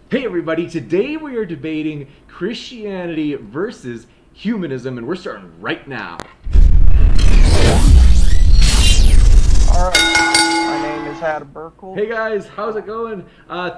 Hey everybody, today we are debating Christianity versus humanism, and we're starting right now. All right. My name is Adam Burkholz. Hey guys, how's it going?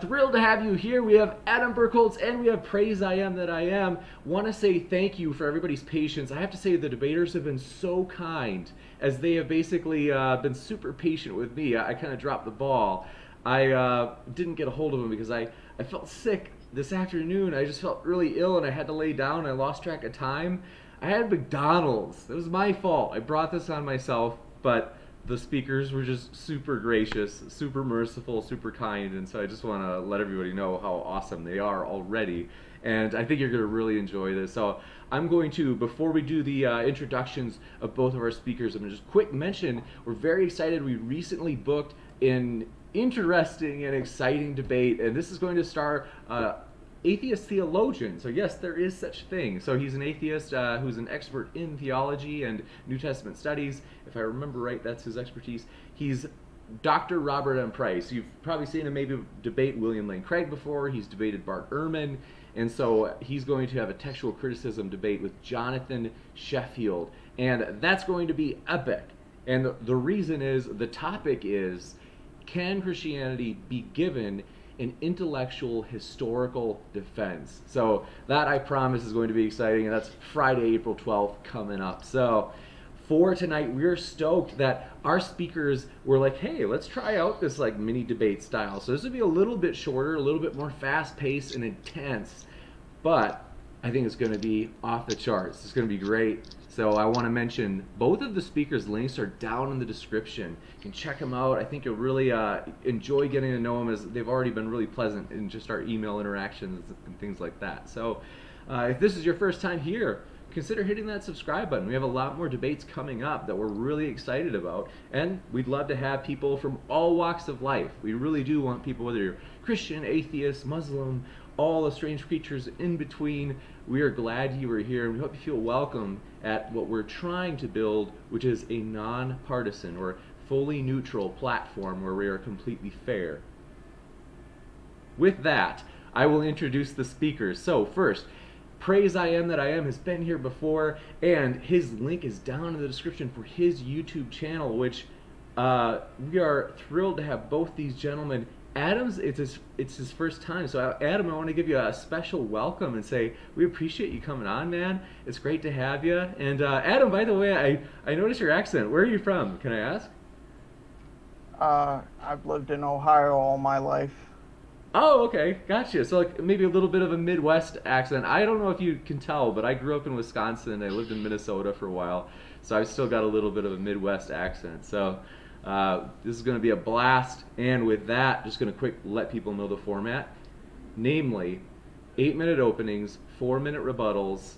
Thrilled to have you here. We have Adam Burkholz and we have Praise I Am That I Am. Want to say thank you for everybody's patience. I have to say the debaters have been so kind as they have basically been super patient with me. I kind of dropped the ball. I didn't get a hold of them because I felt sick this afternoon. I just felt really ill and I had to lay down. I lost track of time. I had McDonald's. It was my fault. I brought this on myself, but the speakers were just super gracious, super merciful, super kind, and so I just want to let everybody know how awesome they are already. And I think you're going to really enjoy this. So I'm going to, before we do the introductions of both of our speakers, I'm going to just quick mention we're very excited. We recently booked an interesting and exciting debate, and this is going to star atheist theologian. So yes, there is such a thing. So he's an atheist who's an expert in theology and New Testament studies. If I remember right, that's his expertise. He's Dr. Robert M. Price. You've probably seen him maybe debate William Lane Craig before. He's debated Bart Ehrman. And so he's going to have a textual criticism debate with Jonathan Sheffield. And that's going to be epic. And the reason is, the topic is, can Christianity be given an intellectual historical defense? So that, I promise, is going to be exciting, and that's Friday, April 12th coming up. So for tonight, we're stoked that our speakers were like, hey, let's try out this like mini debate style. So this would be a little bit shorter, a little bit more fast paced and intense, but I think it's going to be off the charts. It's going to be great. So I want to mention both of the speakers' links are down in the description. You can check them out. I think you'll really enjoy getting to know them, as they've already been really pleasant in just our email interactions and things like that. So if this is your first time here, consider hitting that subscribe button. We have a lot more debates coming up that we're really excited about, and we'd love to have people from all walks of life. We really do want people, whether you're Christian, atheist, Muslim, all the strange creatures in between. We are glad you are here, and we hope you feel welcome at what we're trying to build, which is a non-partisan or fully neutral platform where we are completely fair. With that, I will introduce the speakers. So first, Praise I Am That I Am has been here before, and his link is down in the description for his YouTube channel, which we are thrilled to have both these gentlemen. Adam's, it's his first time, so Adam, I want to give you a special welcome and say we appreciate you coming on, man. It's great to have you. And Adam, by the way, I noticed your accent. Where are you from? Can I ask? I've lived in Ohio all my life. Oh, okay, gotcha. So like maybe a little bit of a Midwest accent. I don't know if you can tell, but I grew up in Wisconsin. I lived in Minnesota for a while, so I've still got a little bit of a Midwest accent. So this is going to be a blast. And with that, just going to quick let people know the format. Namely, 8-minute openings, 4-minute rebuttals,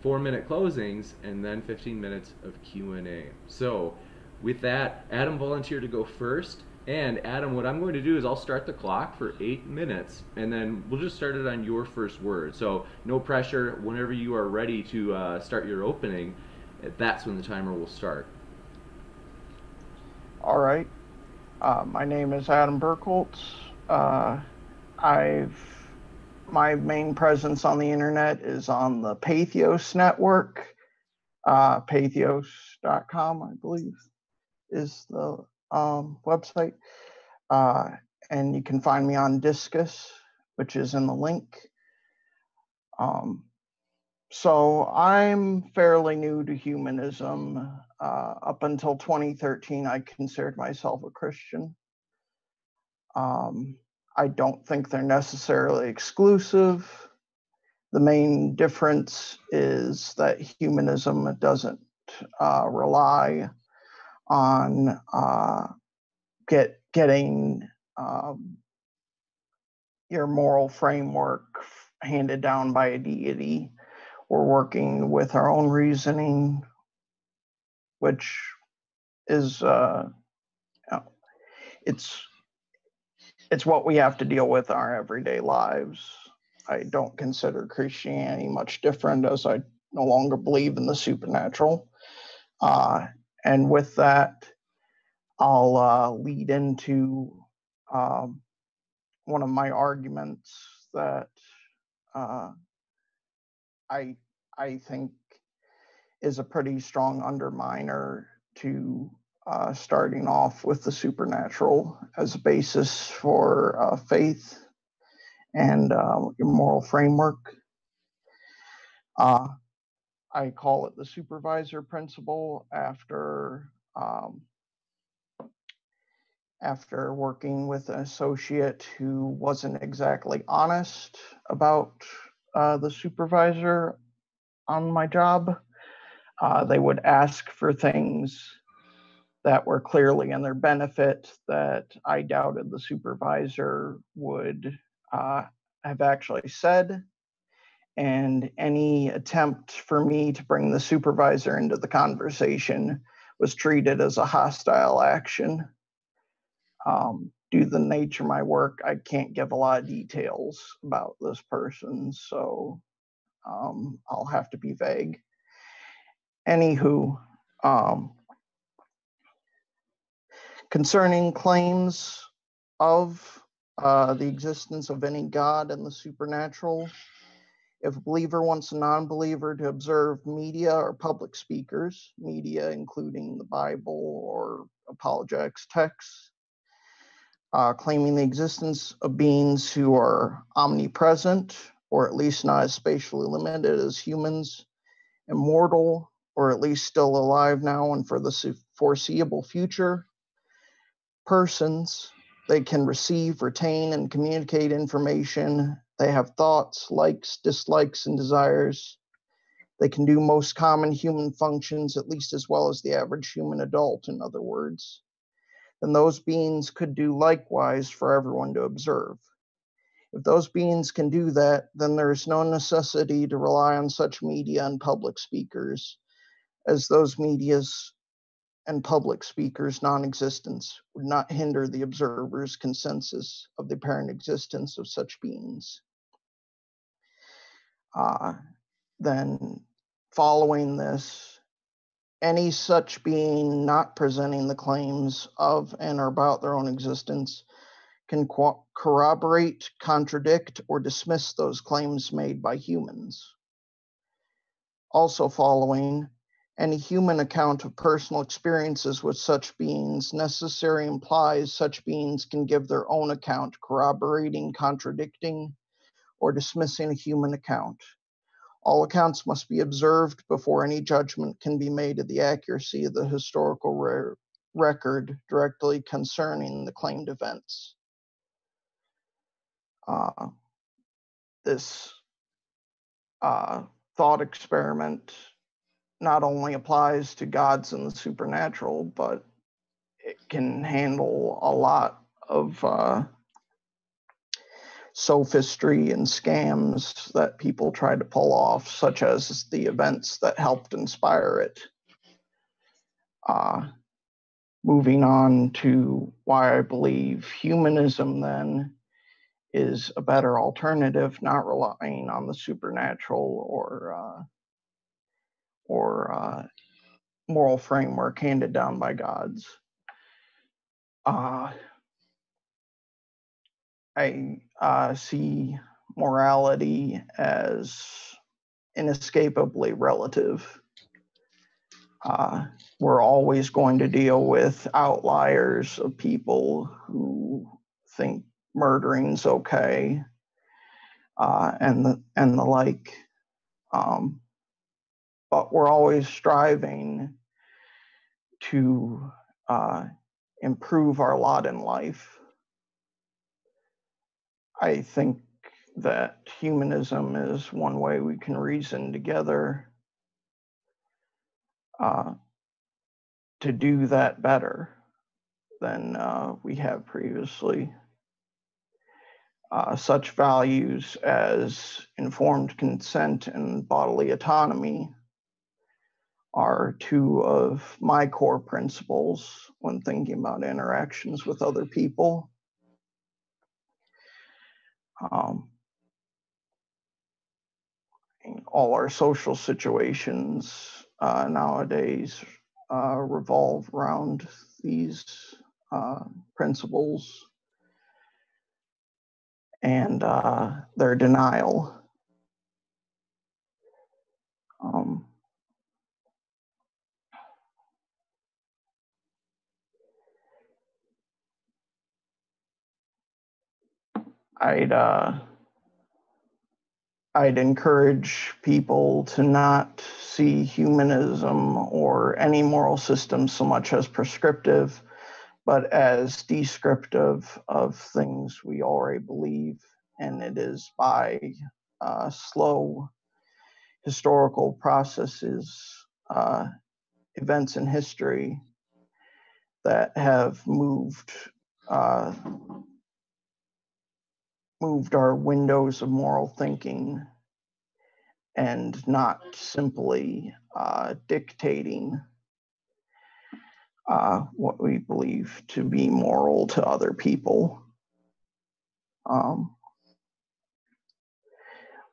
4-minute closings, and then 15 minutes of Q&A. So with that, Adam volunteered to go first. And Adam, what I'm going to do is I'll start the clock for 8 minutes, and then we'll just start it on your first word. So no pressure. Whenever you are ready to start your opening, that's when the timer will start. All right. My name is Adam Burkholz. My main presence on the internet is on the Pathos network. Pathos.com, I believe, is the website. And you can find me on Discus, which is in the link. So I'm fairly new to humanism. Up until 2013, I considered myself a Christian. I don't think they're necessarily exclusive. The main difference is that humanism doesn't rely on getting your moral framework handed down by a deity. We're working with our own reasoning, which is it's what we have to deal with in our everyday lives. I don't consider Christianity much different, as I no longer believe in the supernatural. And with that, I'll lead into one of my arguments that uh, I think is a pretty strong underminer to starting off with the supernatural as a basis for faith and your moral framework. I call it the supervisor principle after working with an associate who wasn't exactly honest about the supervisor on my job. They would ask for things that were clearly in their benefit that I doubted the supervisor would have actually said. And any attempt for me to bring the supervisor into the conversation was treated as a hostile action. Due to the nature of my work, I can't give a lot of details about this person, so I'll have to be vague. Anywho, concerning claims of the existence of any God and the supernatural, if a believer wants a non-believer to observe media or public speakers, media including the Bible or apologetics texts, claiming the existence of beings who are omnipresent, or at least not as spatially limited as humans, immortal, or at least still alive now and for the foreseeable future, persons, they can receive, retain, and communicate information. They have thoughts, likes, dislikes, and desires. They can do most common human functions at least as well as the average human adult, in other words. Then those beings could do likewise for everyone to observe. If those beings can do that, then there is no necessity to rely on such media and public speakers, as those media's and public speakers' non-existence would not hinder the observer's consensus of the apparent existence of such beings. Then, following this, any such being not presenting the claims of and or about their own existence can corroborate, contradict, or dismiss those claims made by humans. Also following, any human account of personal experiences with such beings necessarily implies such beings can give their own account, corroborating, contradicting, or dismissing a human account. All accounts must be observed before any judgment can be made of the accuracy of the historical record directly concerning the claimed events. This thought experiment not only applies to gods and the supernatural, but it can handle a lot of sophistry and scams that people try to pull off, such as the events that helped inspire it. Moving on to why I believe humanism then is a better alternative, not relying on the supernatural or moral framework handed down by gods. I see morality as inescapably relative. We're always going to deal with outliers of people who think murdering's okay, and the like. But we're always striving to improve our lot in life. I think that humanism is one way we can reason together to do that better than we have previously. Such values as informed consent and bodily autonomy are two of my core principles when thinking about interactions with other people. All our social situations nowadays revolve around these principles. and their denial. I'd encourage people to not see humanism or any moral system so much as prescriptive, but as descriptive of things we already believe. And it is by slow historical processes, events in history that have moved our windows of moral thinking, and not simply dictating what we believe to be moral to other people.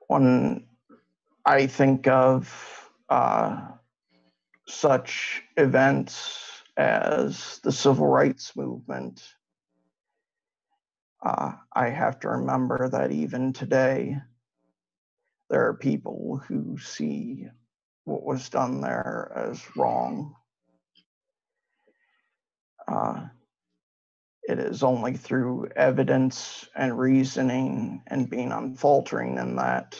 When I think of such events as the civil rights movement, I have to remember that even today, there are people who see what was done there as wrong. It is only through evidence and reasoning and being unfaltering in that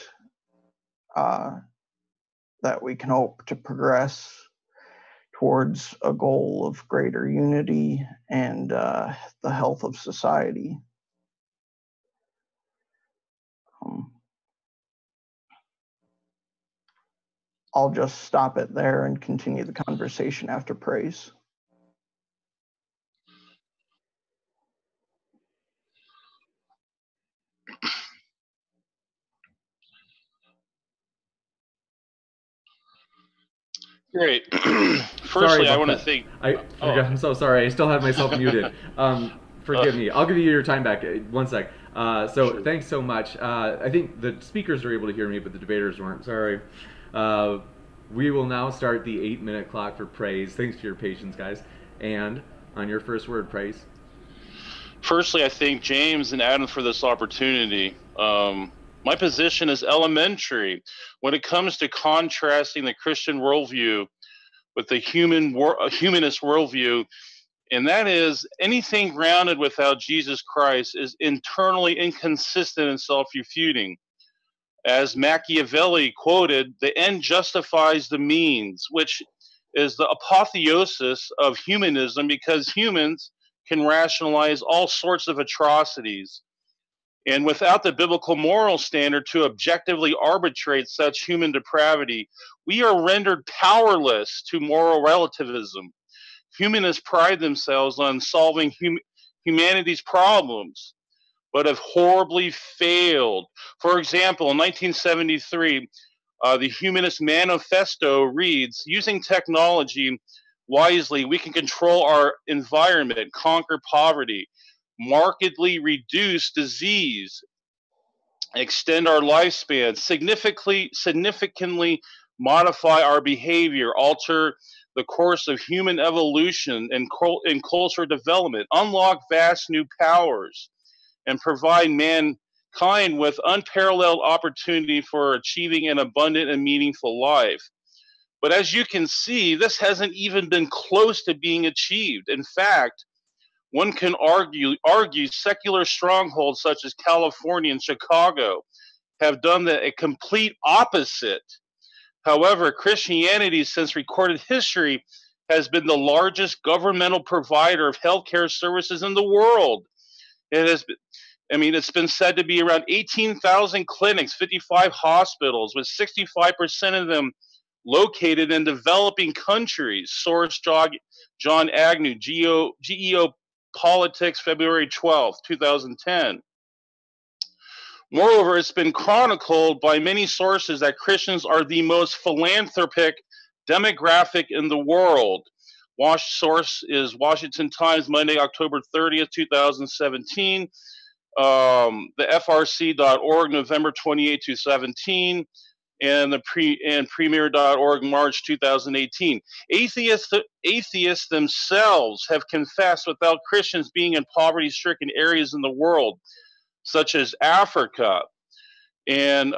that we can hope to progress towards a goal of greater unity and the health of society. I'll just stop it there and continue the conversation after praise. Great. Firstly, I want to thank. I'm so sorry. I still have myself muted. Forgive me. I'll give you your time back. One sec. Sure. Thanks so much. I think the speakers were able to hear me, but the debaters weren't. Sorry. We will now start the 8-minute clock for praise. Thanks for your patience, guys. And on your first word, praise. Firstly, I thank James and Adam for this opportunity. My position is elementary when it comes to contrasting the Christian worldview with the humanist worldview, and that is anything grounded without Jesus Christ is internally inconsistent and self-refuting. As Machiavelli quoted, the end justifies the means, which is the apotheosis of humanism, because humans can rationalize all sorts of atrocities. And without the biblical moral standard to objectively arbitrate such human depravity, we are rendered powerless to moral relativism. Humanists pride themselves on solving humanity's problems, but have horribly failed. For example, in 1973, the Humanist Manifesto reads, using technology wisely, we can control our environment, conquer poverty, markedly reduce disease, extend our lifespan, significantly modify our behavior, alter the course of human evolution and cultural development, unlock vast new powers, and provide mankind with unparalleled opportunity for achieving an abundant and meaningful life. But as you can see, this hasn't even been close to being achieved. In fact, one can argue secular strongholds such as California and Chicago have done a complete opposite. However, Christianity, since recorded history, has been the largest governmental provider of healthcare services in the world. It's been said to be around 18,000 clinics, 55 hospitals, with 65% of them located in developing countries. Source John Agnew, GEO Politics, February 12, 2010. Moreover, it's been chronicled by many sources that Christians are the most philanthropic demographic in the world. Source is Washington Times, Monday, October 30th, 2017. The FRC.org, November 28, 2017. And Premier.org, March 2018. Atheists themselves have confessed without Christians being in poverty-stricken areas in the world, such as Africa. And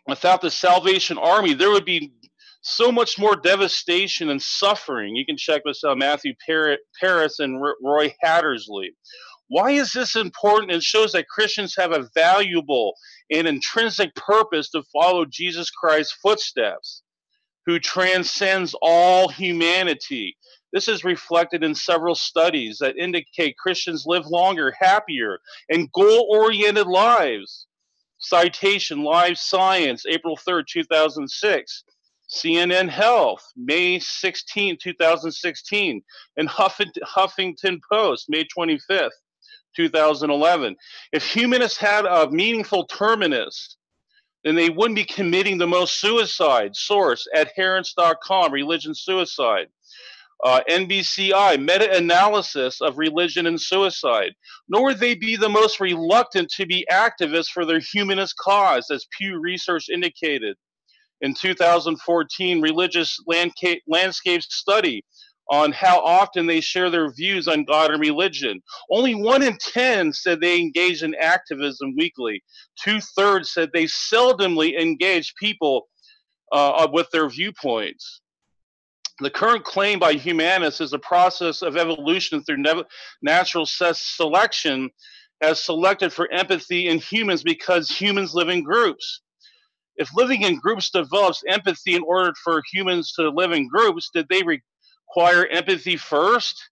without the Salvation Army, there would be so much more devastation and suffering. You can check this out, Matthew Paris and Roy Hattersley. Why is this important? It shows that Christians have a valuable and intrinsic purpose to follow Jesus Christ's footsteps, who transcends all humanity. This is reflected in several studies that indicate Christians live longer, happier, and goal-oriented lives. Citation, Live Science, April 3rd, 2006. CNN Health, May 16, 2016. And Huffington Post, May 25th, 2011. If humanists had a meaningful terminus, then they wouldn't be committing the most suicide. Source, adherence.com, religion suicide. NBCI, meta-analysis of religion and suicide. Nor would they be the most reluctant to be activists for their humanist cause, as Pew Research indicated. In 2014, Religious Landscape Study on how often they share their views on God and religion. Only 1 in 10 said they engage in activism weekly. 2/3 said they seldomly engage people with their viewpoints. The current claim by humanists is a process of evolution through natural selection has selected for empathy in humans because humans live in groups. If living in groups develops empathy in order for humans to live in groups, did they require empathy first?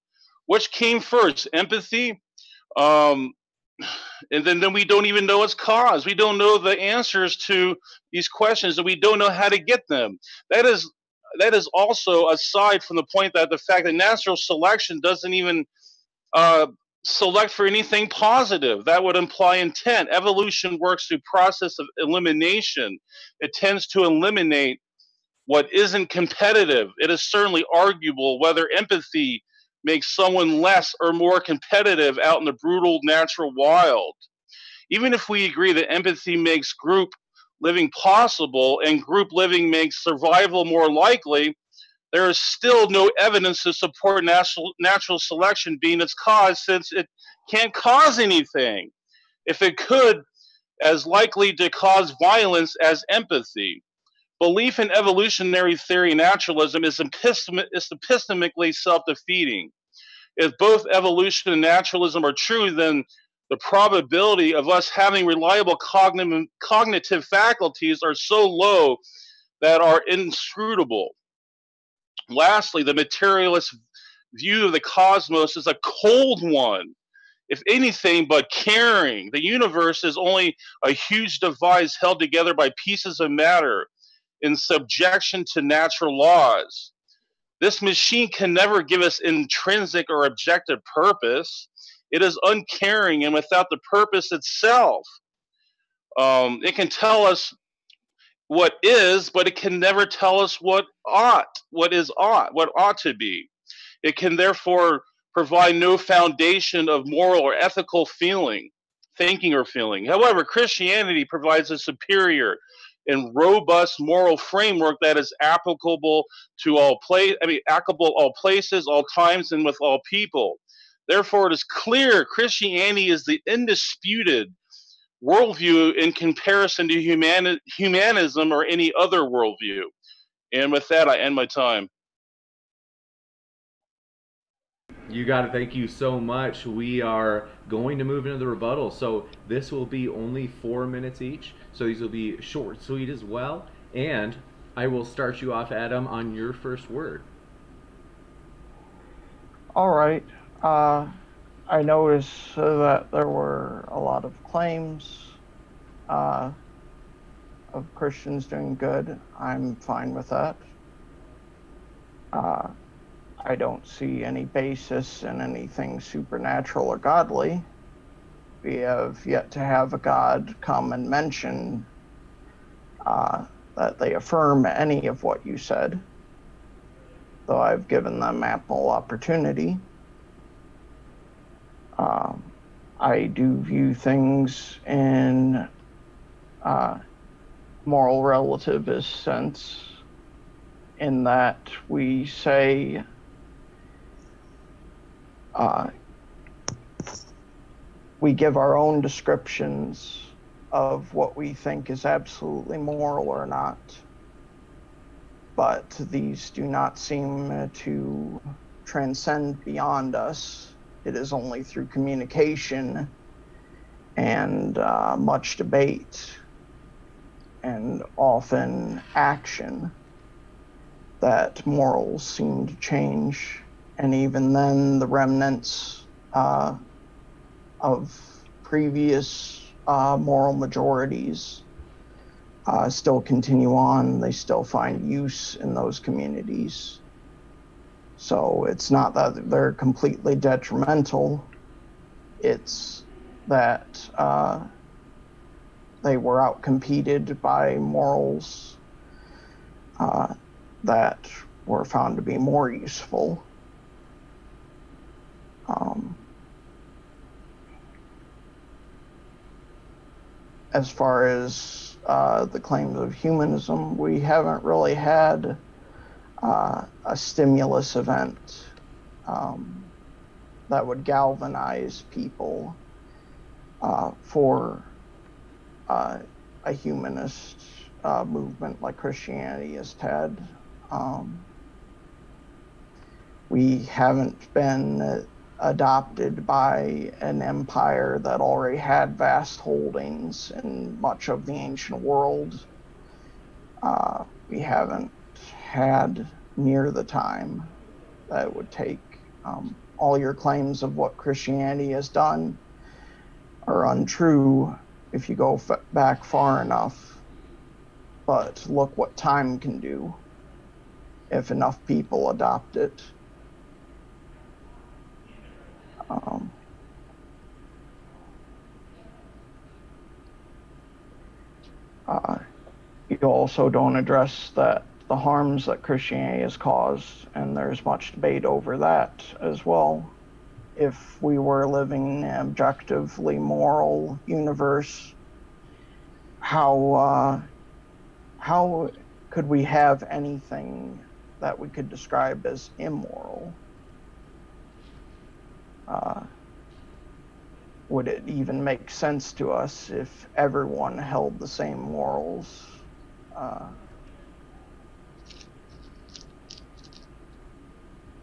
Which came first, empathy? And then we don't even know its cause. We don't know the answers to these questions, and we don't know how to get them. That is also aside from the point that the fact that natural selection doesn't even select for anything positive. That would imply intent. Evolution works through process of elimination. It tends to eliminate what isn't competitive. It is certainly arguable whether empathy makes someone less or more competitive out in the brutal natural wild. Even if we agree that empathy makes group living possible and group living makes survival more likely, there is still no evidence to support natural selection being its cause, since it can't cause anything. If it could, as likely to cause violence as empathy. Belief in evolutionary theory naturalism is epistemically self-defeating. If both evolution and naturalism are true, then the probability of us having reliable cognitive faculties are so low that are inscrutable. Lastly, the materialist view of the cosmos is a cold one, if anything but caring. The universe is only a huge device held together by pieces of matter in subjection to natural laws. This machine can never give us intrinsic or objective purpose. It is uncaring and without the purpose itself. It can tell us what is, but it can never tell us what ought to be. It can therefore provide no foundation of moral or ethical thinking or feeling. However, Christianity provides a superior and robust moral framework that is applicable to all places, all times, and with all people. Therefore, it is clear Christianity is the undisputed worldview in comparison to humanism or any other worldview. And with that, I end my time. You got it. Thank you so much. We are going to move into the rebuttal. So this will be only 4 minutes each. So these will be short, sweet as well. And I will start you off, Adam, on your first word. All right. I noticed that there were a lot of claims of Christians doing good. I'm fine with that. I don't see any basis in anything supernatural or godly. We have yet to have a God come and mention that they affirm any of what you said, though I've given them ample opportunity. I do view things in moral relativist sense, in that we we give our own descriptions of what we think is absolutely moral or not, but these do not seem to transcend beyond us. It is only through communication and much debate and often action that morals seem to change. And even then, the remnants of previous moral majorities still continue on. They still find use in those communities. So it's not that they're completely detrimental. It's that they were outcompeted by morals that were found to be more useful. As far as the claims of humanism, we haven't really had a stimulus event that would galvanize people for a humanist movement like Christianity has had. We haven't been adopted by an empire that already had vast holdings in much of the ancient world. We haven't had near the time that it would take. All your claims of what Christianity has done are untrue if you go back far enough. But look what time can do if enough people adopt it. You also don't address that the harms that Christianity has caused, and there's much debate over that as well. If we were living in an objectively moral universe, how could we have anything that we could describe as immoral? Would it even make sense to us if everyone held the same morals?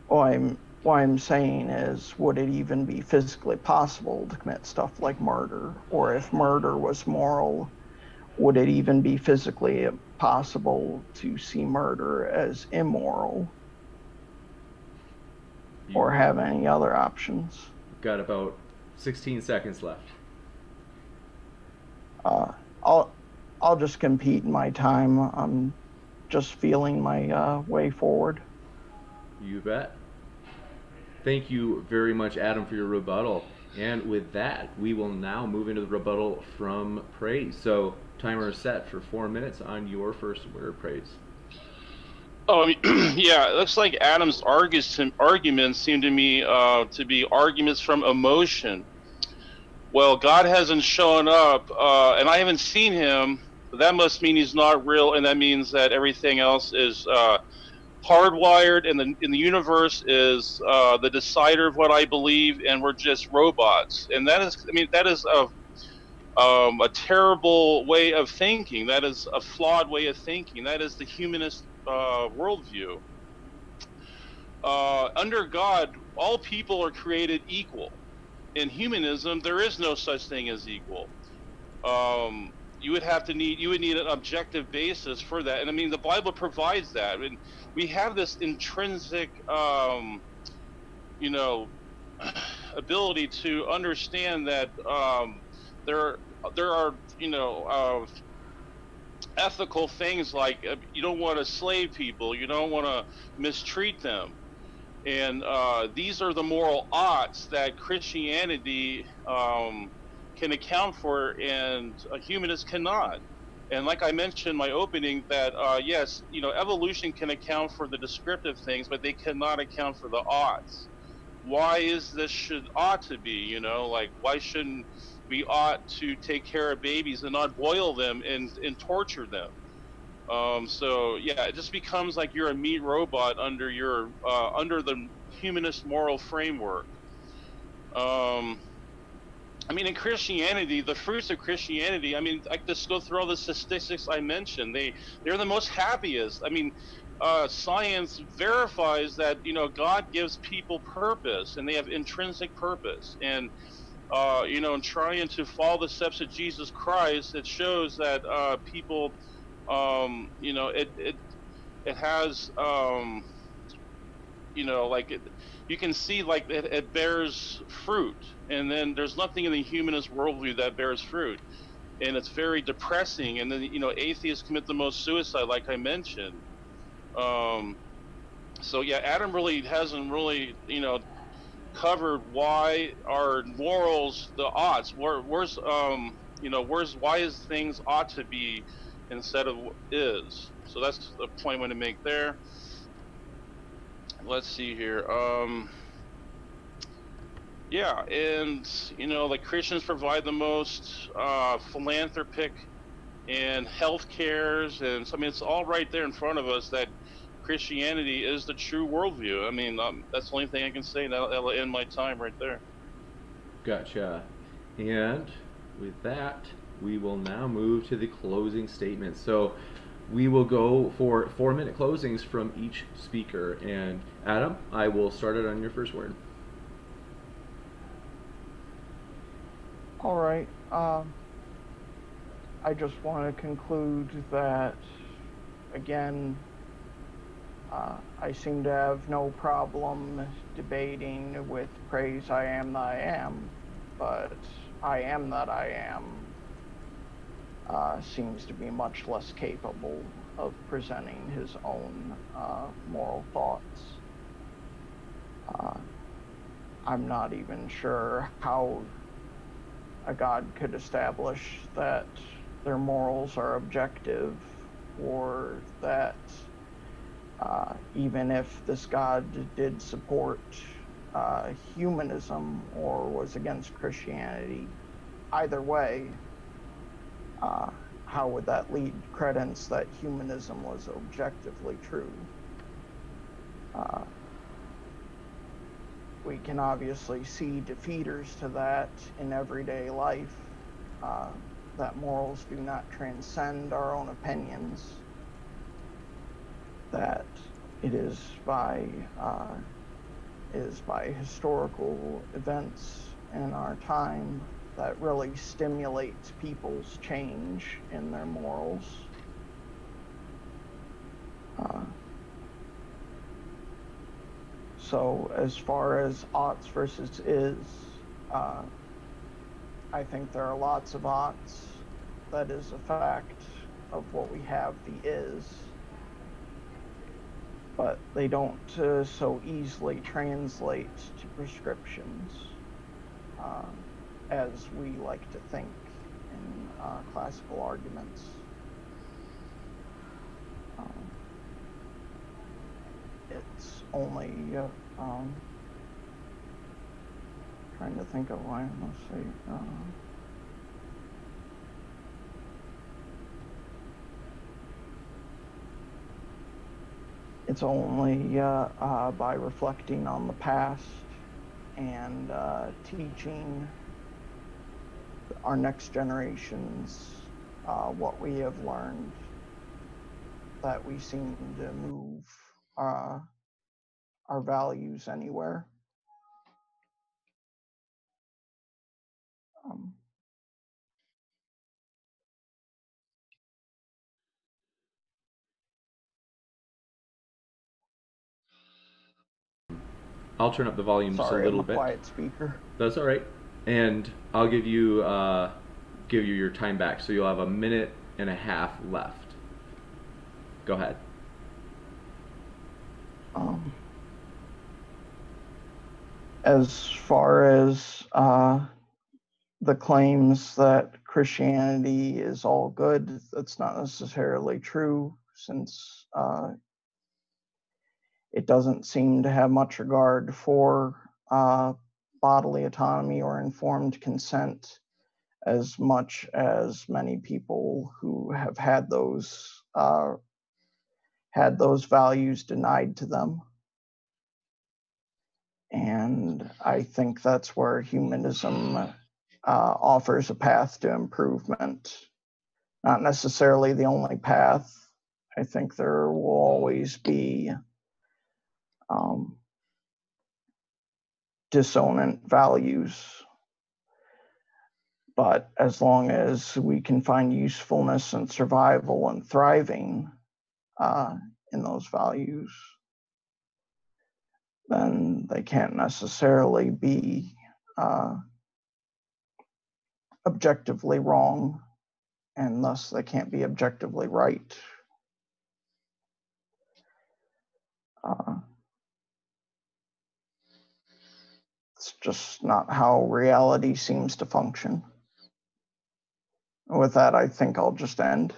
What I'm saying is, would it even be physically possible to commit stuff like murder? Or if murder was moral, would it even be physically possible to see murder as immoral? Or have any other options? Got about 16 seconds left. I'll just compete in my time. I'm just feeling my way forward. You bet. Thank you very much, Adam, for your rebuttal. And with that, we will now move into the rebuttal from Praise. So, timer is set for 4 minutes on your first word, Praise. Oh, yeah, it looks like Adam's arguments seem to me to be arguments from emotion. Well, God hasn't shown up, and I haven't seen him. That must mean he's not real, and that means that everything else is hardwired, and the universe is the decider of what I believe, and we're just robots. And that is, I mean, that is a terrible way of thinking. That is a flawed way of thinking. That is the humanist worldview. Under God, all people are created equal. In humanism, there is no such thing as equal. You would need an objective basis for that, and I mean the Bible provides that. I mean, we have this intrinsic, ability to understand that there are ethical things like you don't want to slave people, you don't want to mistreat them, and these are the moral oughts that Christianity can account for, and a humanist cannot. And like I mentioned in my opening, that yes, evolution can account for the descriptive things, but they cannot account for the oughts. Why is this ought to be? Like, why shouldn't we ought to take care of babies and not boil them and torture them? So yeah, it just becomes like you're a meat robot under the humanist moral framework. I mean, in Christianity, the fruits of Christianity, I mean, I just go through all the statistics I mentioned. They're the most happiest. I mean, science verifies that, you know, God gives people purpose, and they have intrinsic purpose. And you know, and trying to follow the steps of Jesus Christ, it shows that people, you know, it has, you know, like you can see like it bears fruit, and then there's nothing in the humanist worldview that bears fruit, and it's very depressing. And then, you know, atheists commit the most suicide, like I mentioned. Um, so yeah, Adam really hasn't really, you know, covered why our morals the oughts. Where's you know, where's why is things ought to be instead of is. So that's the point I want to make there. Let's see here. Yeah, and you know, like Christians provide the most philanthropic and health cares, and so I mean, it's all right there in front of us that Christianity is the true worldview. I mean, that's the only thing I can say. That'll end my time right there. Gotcha. And with that, we will now move to the closing statements. So we will go for 4-minute closings from each speaker. And Adam, I will start it on your first word. All right. I just want to conclude that, again, I seem to have no problem debating with praise I am that I am, but I am that I am seems to be much less capable of presenting his own moral thoughts. I'm not even sure how a God could establish that their morals are objective, or that even if this God did support humanism or was against Christianity, either way, how would that lead credence that humanism was objectively true? We can obviously see defeaters to that in everyday life, that morals do not transcend our own opinions, that it is by historical events in our time that really stimulates people's change in their morals. So as far as oughts versus is, I think there are lots of oughts. That is a fact of what we have, the is. But they don't so easily translate to prescriptions, as we like to think in classical arguments. It's only trying to think of why I must say. It's only by reflecting on the past and teaching our next generations what we have learned that we seem to move our values anywhere. I'll turn up the volume just a little bit. Sorry, I'm a quiet speaker. That's all right. And I'll give you your time back, so you'll have 1.5 minutes left. Go ahead. As far as the claims that Christianity is all good, that's not necessarily true, since it doesn't seem to have much regard for bodily autonomy or informed consent, as much as many people who have had those values denied to them. And I think that's where humanism offers a path to improvement. Not necessarily the only path. I think there will always be dissonant values. But as long as we can find usefulness and survival and thriving in those values, then they can't necessarily be objectively wrong, and thus they can't be objectively right. It's just not how reality seems to function. With that, I think I'll just end.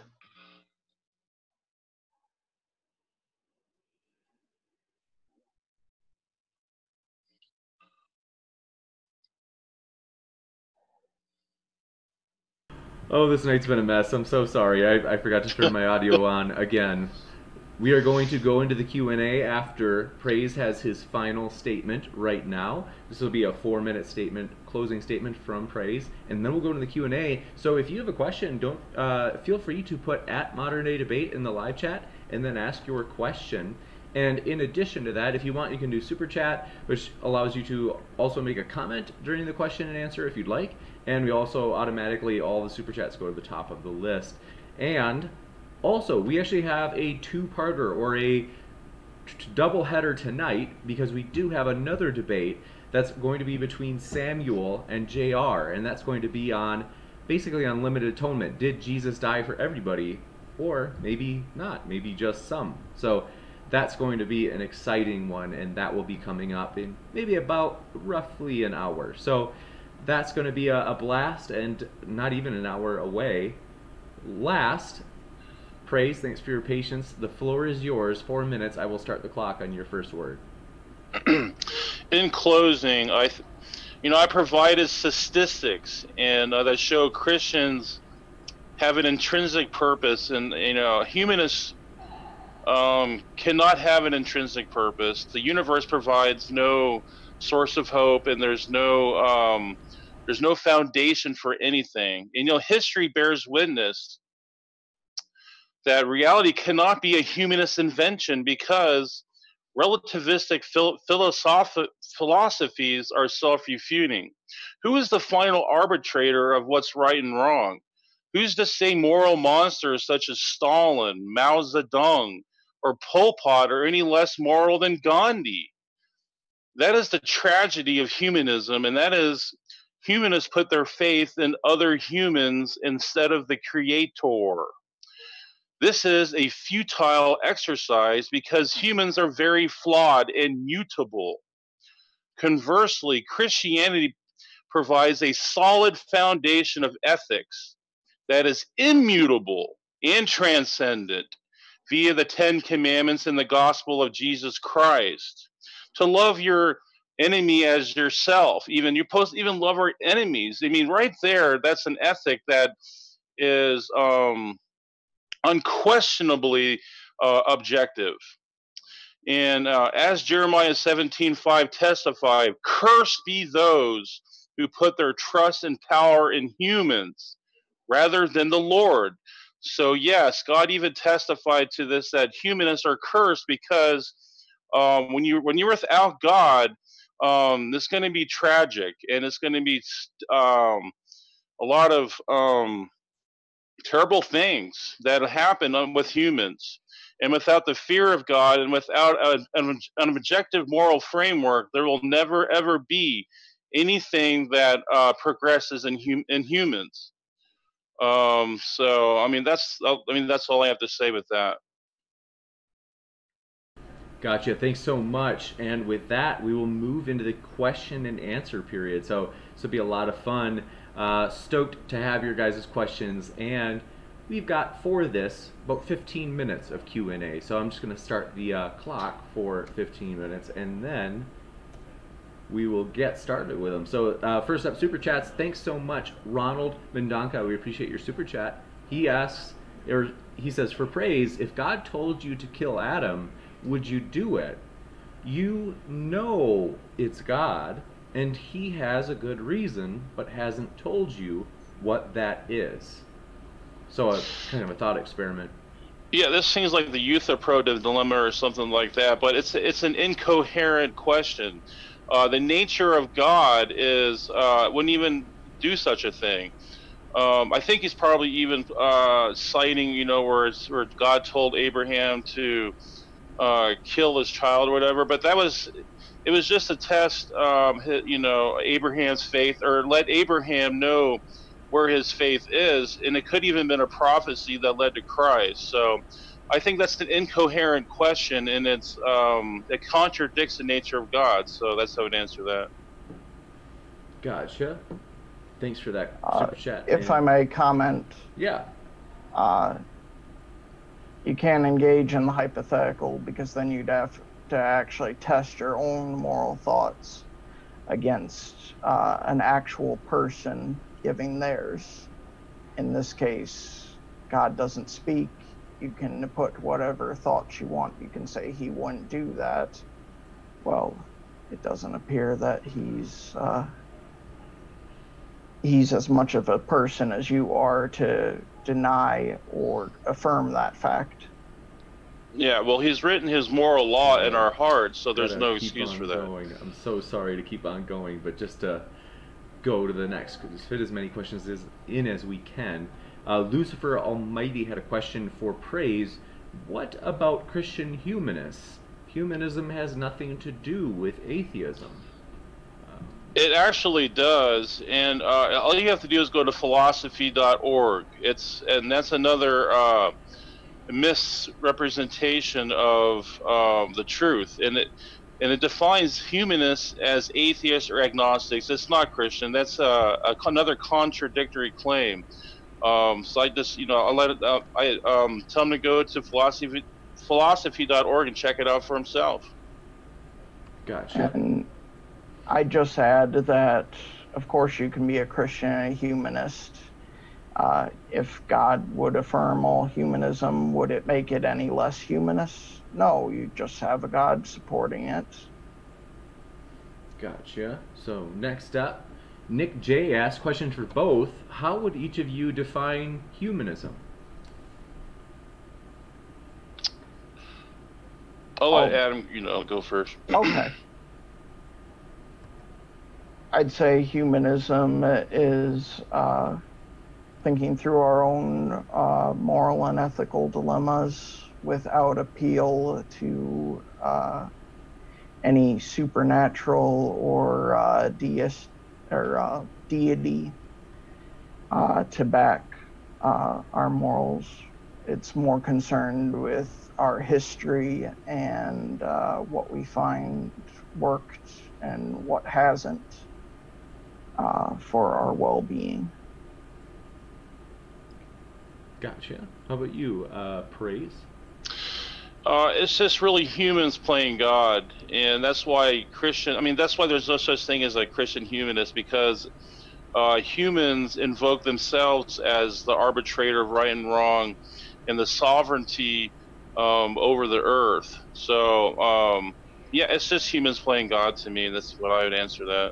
Oh, this night's been a mess. I'm so sorry. I forgot to turn my audio on again. We are going to go into the Q&A after Praise has his final statement right now. This will be a 4-minute statement, closing statement from Praise, and then we'll go into the Q&A. So if you have a question, don't feel free to put @moderndaydebate in the live chat and then ask your question. And in addition to that, if you want, you can do Super Chat, which allows you to also make a comment during the question and answer if you'd like. And we also automatically, all the Super Chats go to the top of the list. And also, we actually have a two-parter or a double header tonight, because we do have another debate that's going to be between Samuel and JR, and that's going to be on basically on limited atonement. Did Jesus die for everybody, or maybe not, maybe just some? So that's going to be an exciting one, and that will be coming up in maybe about roughly an hour. So that's going to be a blast, and not even an hour away. Last, Praise, thanks for your patience. The floor is yours. 4 minutes. I will start the clock on your first word. In closing, I provided statistics and that show Christians have an intrinsic purpose, and humanists cannot have an intrinsic purpose. The universe provides no source of hope, and there's no foundation for anything. And history bears witness that reality cannot be a humanist invention, because relativistic philosophies are self-refuting. Who is the final arbitrator of what's right and wrong? Who's to say moral monsters such as Stalin, Mao Zedong, or Pol Pot are any less moral than Gandhi? That is the tragedy of humanism, and that is humanists put their faith in other humans instead of the creator. This is a futile exercise because humans are very flawed and mutable. Conversely, Christianity provides a solid foundation of ethics that is immutable and transcendent via the 10 Commandments and the gospel of Jesus Christ. To love your enemy as yourself, you're supposed to even love our enemies. I mean, right there, that's an ethic that is unquestionably objective. And as Jeremiah 17:5 testified, cursed be those who put their trust and power in humans rather than the Lord. So yes, God even testified to this, that humanists are cursed, because when you're without God, it's going to be tragic, and it's going to be a lot of terrible things that happen with humans. And without the fear of God, and without an objective moral framework, there will never ever be anything that progresses in humans. So that's all I have to say with that. Gotcha. Thanks so much. And with that, we will move into the question and answer period. So this will be a lot of fun. Stoked to have your guys' questions, and we've got for this about 15 minutes of Q&A. So I'm just going to start the clock for 15 minutes, and then we will get started with them. So first up, Super Chats. Thanks so much, Ronald Mendonca. We appreciate your Super Chat. He asks, or he says, for Praise, if God told you to kill Adam, would you do it? You know it's God. and he has a good reason, but hasn't told you what that is. So a kind of a thought experiment. Yeah, this seems like the Euthyphro dilemma or something like that, but it's an incoherent question. The nature of God is wouldn't even do such a thing. I think he's probably even citing, where God told Abraham to kill his child or whatever. But it was just to test, Abraham's faith, or let Abraham know where his faith is, and it could even been a prophecy that led to Christ. So I think that's an incoherent question, and it contradicts the nature of God. So that's how I would answer that. Gotcha. Thanks for that super chat. If I may comment, yeah, you can't engage in the hypothetical, because then you'd have to actually test your own moral thoughts against an actual person giving theirs. In this case, God doesn't speak. You can put whatever thoughts you want. You can say he wouldn't do that. Well, it doesn't appear that he's as much of a person as you are to deny or affirm that fact. Yeah, well, he's written his moral law in our hearts, so there's no excuse for that. I'm so sorry to keep on going, but just to go to the next, fit as many questions in as we can. Lucifer Almighty had a question for Praise. What about Christian humanists? Humanism has nothing to do with atheism. It actually does, and all you have to do is go to philosophy.org. And that's another misrepresentation of the truth, and it defines humanists as atheists or agnostics. It's not Christian. That's another contradictory claim. So I just, I'll let it. I tell him to go to philosophy.org and check it out for himself. Gotcha. And I just add that, of course, you can be a Christian and a humanist. If God would affirm all humanism, would it make it any less humanist? No, you just have a God supporting it. Gotcha. So next up, Nick J asked, question for both. How would each of you define humanism? I'll let Adam, go first. Okay. I'd say humanism is thinking through our own moral and ethical dilemmas without appeal to any supernatural or deist or deity to back our morals. It's more concerned with our history and what we find worked and what hasn't for our well-being. Gotcha. How about you, Praise? It's just really humans playing God, and that's why that's why there's no such thing as a Christian humanist, because humans invoke themselves as the arbitrator of right and wrong and the sovereignty over the earth. So, yeah, it's just humans playing God to me. That's what I would answer that.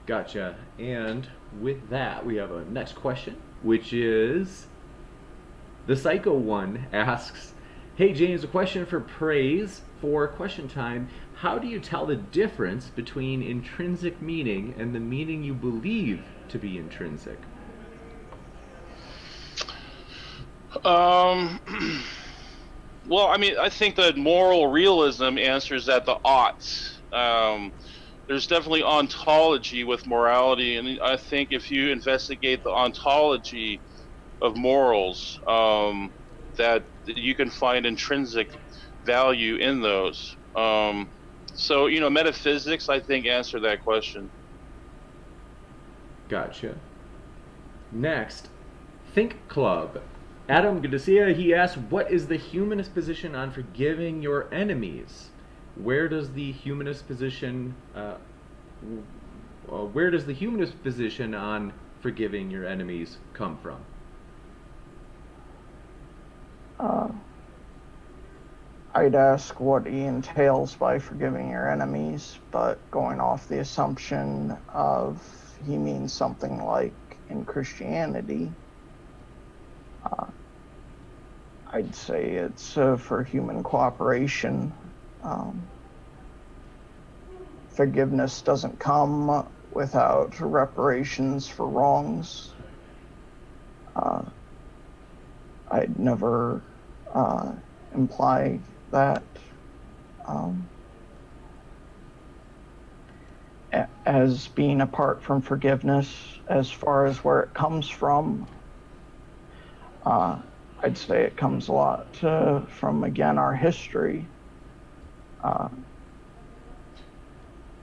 Gotcha. And with that, we have a next question, which is the Psycho One asks, hey James, a question for Praise for question time. How do you tell the difference between intrinsic meaning and the meaning you believe to be intrinsic? Well, I think that moral realism answers that the oughts. There's definitely ontology with morality, and I think if you investigate the ontology of morals, that you can find intrinsic value in those. So, metaphysics, I think, answer that question. Gotcha. Next, Think Club. Adam, good to see you. He asked, what is the humanist position on forgiving your enemies? Where does the humanist position on forgiving your enemies come from? I'd ask what he entails by forgiving your enemies, but going off the assumption of he means something like in Christianity, I'd say it's for human cooperation. Forgiveness doesn't come without reparations for wrongs. I'd never imply that. As being apart from forgiveness, as far as where it comes from, I'd say it comes a lot from, again, our history.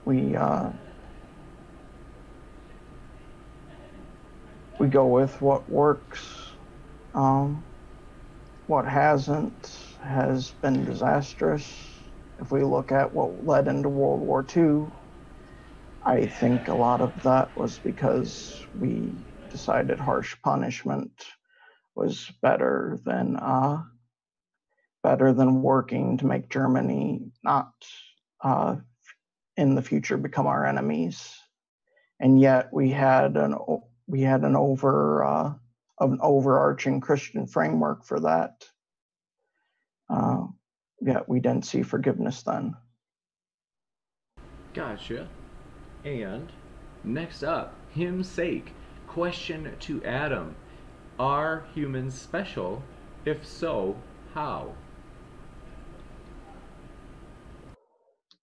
We go with what works. What hasn't has been disastrous. If we look at what led into World War II, I think a lot of that was because we decided harsh punishment was better than working to make Germany not in the future become our enemies. And yet we had an overarching Christian framework for that. Yet we didn't see forgiveness then. Gotcha. And next up, hymn's sake. Question to Adam. Are humans special? If so, how?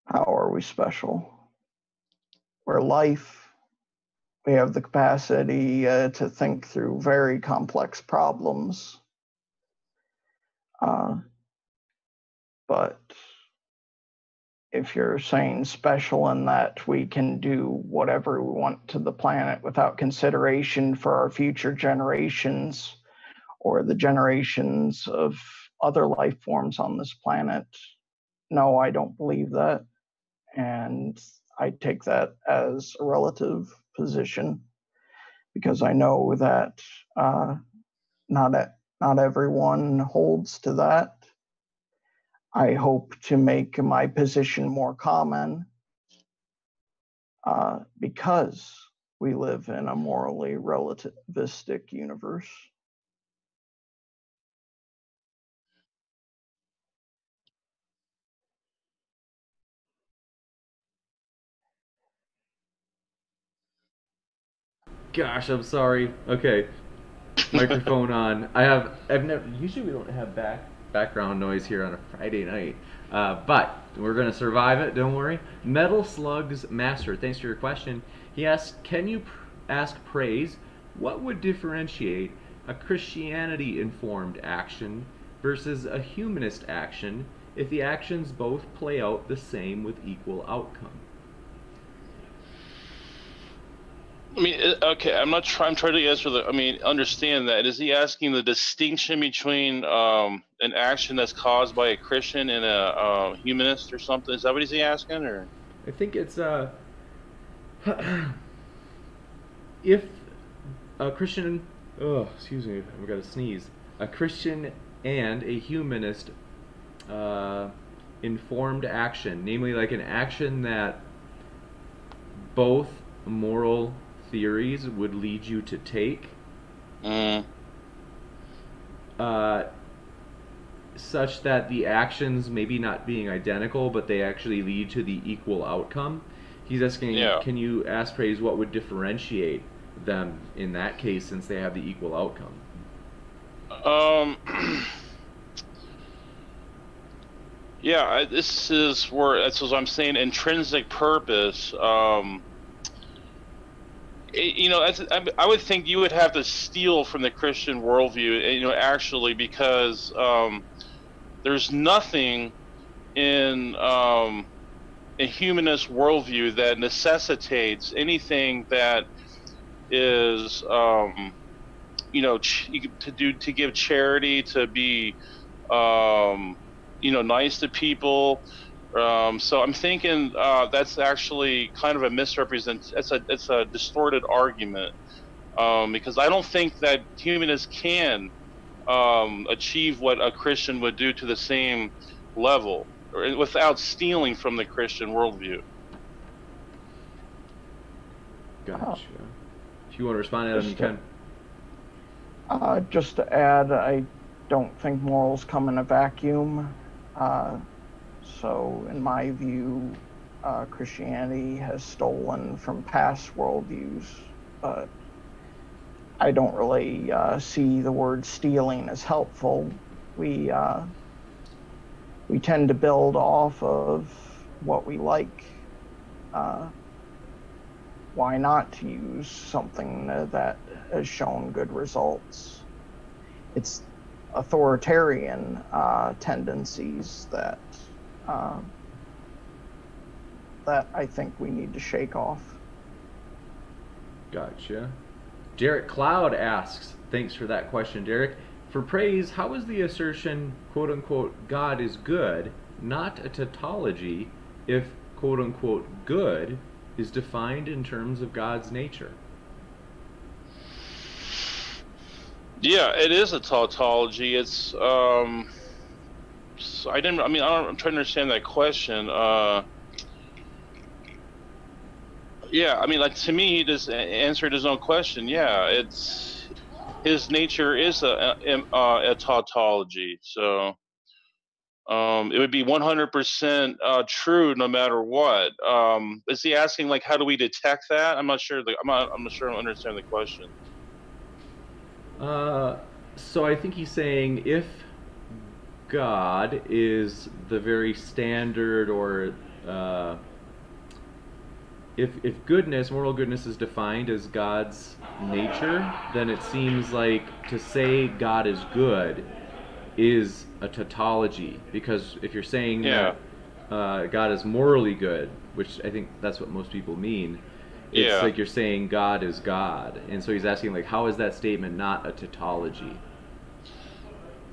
How are we special? We're life. We have the capacity to think through very complex problems. But if you're saying special in that we can do whatever we want to the planet without consideration for our future generations or the generations of other life forms on this planet, no, I don't believe that. And I take that as a relative position because I know that not everyone holds to that. I hope to make my position more common because we live in a morally relativistic universe. Gosh, I'm sorry. Okay, microphone on. I've never. Usually we don't have background noise here on a Friday night, but we're gonna survive it. Don't worry. Metal Slugs Master, thanks for your question. He asked, "Can you ask praise? What would differentiate a Christianity-informed action versus a humanist action if the actions both play out the same with equal outcome?" I mean, okay, I'm trying to answer understand that. Is he asking the distinction between an action that's caused by a Christian and a humanist or something? Is that what he's asking, or? I think it's if a Christian, oh, excuse me, I've got to sneeze. A Christian and a humanist informed action, namely like an action that both moral theories would lead you to take, such that the actions maybe not being identical, but they actually lead to the equal outcome. He's asking, can you ask praise what would differentiate them in that case since they have the equal outcome? Yeah, this is where, that's what I'm saying, intrinsic purpose. I would think you would have to steal from the Christian worldview, actually, because there's nothing in a humanist worldview that necessitates anything that is, to give charity, to be, nice to people. So I'm thinking that's actually kind of a it's a distorted argument, because I don't think that humanists can achieve what a Christian would do to the same level, or without stealing from the Christian worldview. Gotcha. If you want to respond, Adam, you can. Just to add, I don't think morals come in a vacuum. So in my view, Christianity has stolen from past worldviews, but I don't really see the word stealing as helpful. We tend to build off of what we like. Why not to use something that has shown good results? It's authoritarian tendencies that I think we need to shake off. Gotcha. Derek Cloud asks, thanks for that question, Derek. For praise, how is the assertion, quote unquote, God is good, not a tautology, if, quote unquote, good is defined in terms of God's nature? Yeah, it is a tautology. It's I'm trying to understand that question. Yeah, I mean, like, to me, he just answered his own question. Yeah, it's his nature is a tautology. So it would be 100% true no matter what. Is he asking, like, how do we detect that? I'm not sure. I'm not sure I understand the question. So I think he's saying if God is the very standard, or if goodness, moral goodness, is defined as God's nature, then it seems like to say God is good is a tautology, because if you're saying that God is morally good, which I think that's what most people mean, it's like you're saying God is God. And so he's asking, like, how is that statement not a tautology?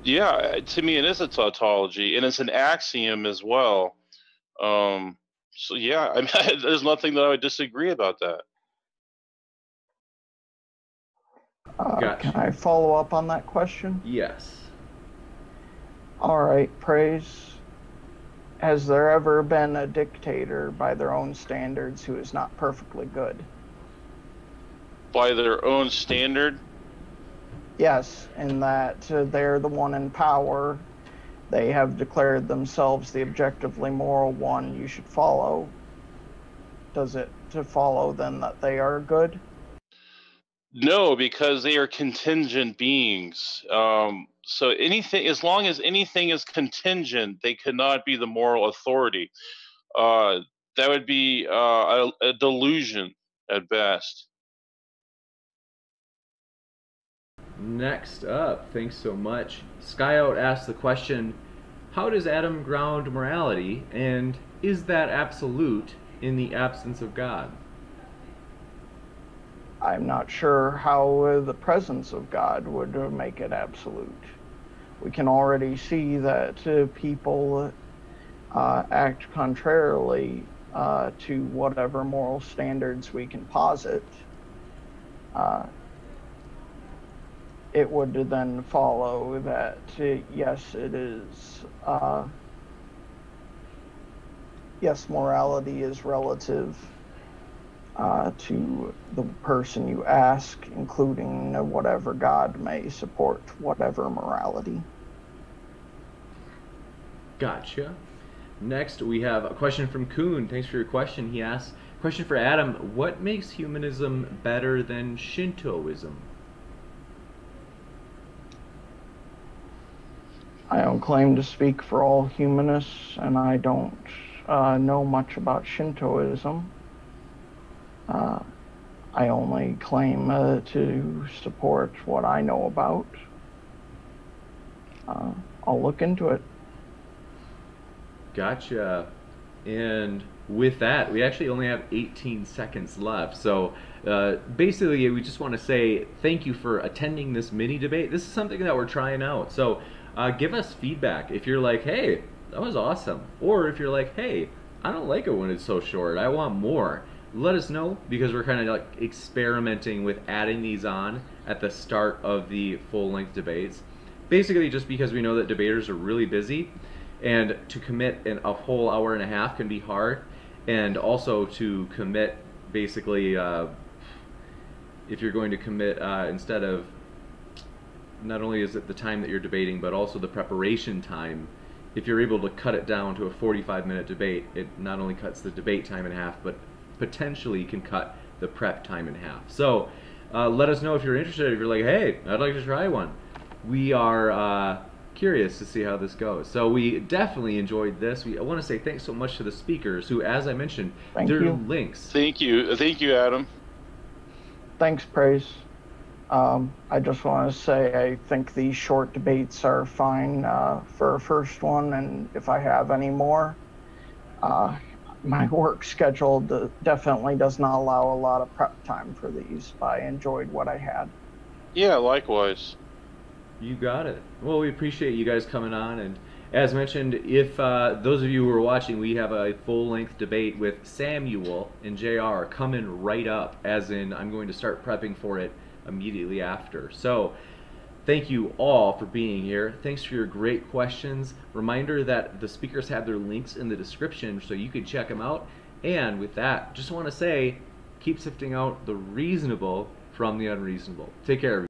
Yeah, to me it is a tautology, and it's an axiom as well. So yeah, I mean, there's nothing that I would disagree about that. Gotcha. Can I follow up on that question? Yes. All right, praise. Has there ever been a dictator by their own standards who is not perfectly good? By their own standard? Yes, in that they're the one in power. They have declared themselves the objectively moral one you should follow. Does it to follow then that they are good? No, because they are contingent beings. So anything, as long as anything is contingent, they cannot be the moral authority. That would be a delusion at best. Next up, thanks so much. Skyout asks the question, how does Adam ground morality, and is that absolute in the absence of God? I'm not sure how the presence of God would make it absolute. We can already see that people act contrarily to whatever moral standards we can posit. It would then follow that, yes, it is, yes, morality is relative to the person you ask, including whatever God may support, whatever morality. Gotcha. Next, we have a question from Kuhn. Thanks for your question. He asks, question for Adam, what makes humanism better than Shintoism? I don't claim to speak for all humanists, and I don't know much about Shintoism. I only claim to support what I know about. I'll look into it. Gotcha. And with that, we actually only have 18 seconds left. So basically, we just want to say thank you for attending this mini debate. This is something that we're trying out. So give us feedback if you're like, hey, that was awesome. Or if you're like, hey, I don't like it when it's so short. I want more. Let us know, because we're kind of like experimenting with adding these on at the start of the full-length debates. Basically, just because we know that debaters are really busy. And to commit in a whole hour and a half can be hard, and also to commit basically if you're going to commit instead of, not only is it the time that you're debating, but also the preparation time. If you're able to cut it down to a 45-minute debate, it not only cuts the debate time in half, but potentially can cut the prep time in half. So let us know if you're interested. If you're like, hey, I'd like to try one. We are curious to see how this goes. So we definitely enjoyed this. I want to say thanks so much to the speakers who, as I mentioned, their links. Thank you, Adam. Thanks, Praise. I just want to say I think these short debates are fine for a first one, and if I have any more, my work schedule definitely does not allow a lot of prep time for these, but I enjoyed what I had. Yeah, likewise. You got it. Well, we appreciate you guys coming on, and as mentioned, if those of you who are watching, we have a full-length debate with Samuel and JR coming right up, as in I'm going to start prepping for it immediately after. So thank you all for being here. Thanks for your great questions. Reminder that the speakers have their links in the description so you can check them out. And with that, just want to say, keep sifting out the reasonable from the unreasonable. Take care, everybody.